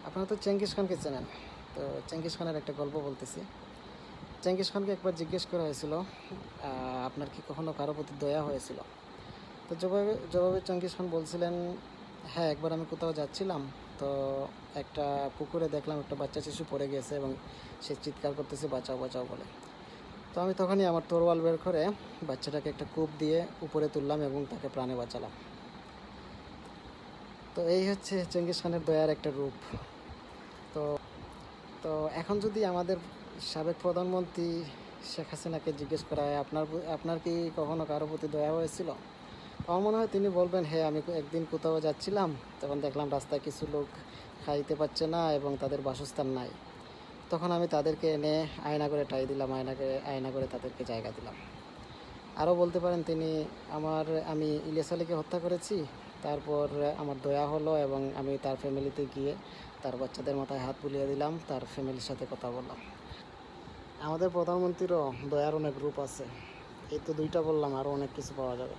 আপনারা তো চেঙ্গিস খানকে চেনেন, তো চেঙ্গিস খানের একটা গল্প বলতেছি। চেঙ্গিস খানকে একবার জিজ্ঞেস করা হয়েছিল, আপনার কি কখনো কারো প্রতি দয়া হয়েছিল? তো জবাবে জবাবে চেঙ্গিস খান বলছিলেন, হ্যাঁ, একবার আমি কোথাও যাচ্ছিলাম, তো একটা পুকুরে দেখলাম একটা বাচ্চা শিশু পড়ে গেছে এবং সে চিৎকার করতেছে বাঁচাও বাঁচাও বলে। তো আমি তখনই আমার তরোয়াল বের করে বাচ্চাটাকে একটা কূপ দিয়ে উপরে তুললাম এবং তাকে প্রাণে বাঁচালাম। তো এই হচ্ছে চেঙ্গিস খানের দয়ার একটা রূপ। তো তো এখন যদি আমাদের সাবেক প্রধানমন্ত্রী শেখ হাসিনাকে জিজ্ঞেস করা হয়, আপনার কি কখনো কারো প্রতি দয়া হয়েছিল? আমার মনে হয় তিনি বলবেন, হ্যাঁ, আমি একদিন কোথাও যাচ্ছিলাম, তখন দেখলাম রাস্তায় কিছু লোক খাইতে পাচ্ছে না এবং তাদের বাসস্থান নাই। তখন আমি তাদেরকে এনে আয়না করে ঠাঁই দিলাম, আয়না করে তাদেরকে জায়গা দিলাম। আরও বলতে পারেন তিনি, আমি ইলিয়াস আলীকে হত্যা করেছি, তারপর আমার দয়া হলো এবং আমি তার ফ্যামিলিতে গিয়ে তার বাচ্চাদের মাথায় হাত বুলিয়ে দিলাম, তার ফ্যামিলির সাথে কথা বললাম। আমাদের প্রধানমন্ত্রীরও দয়ার অনেক গ্রুপ আছে। এই তো দুইটা বললাম, আরও অনেক কিছু পাওয়া যাবে।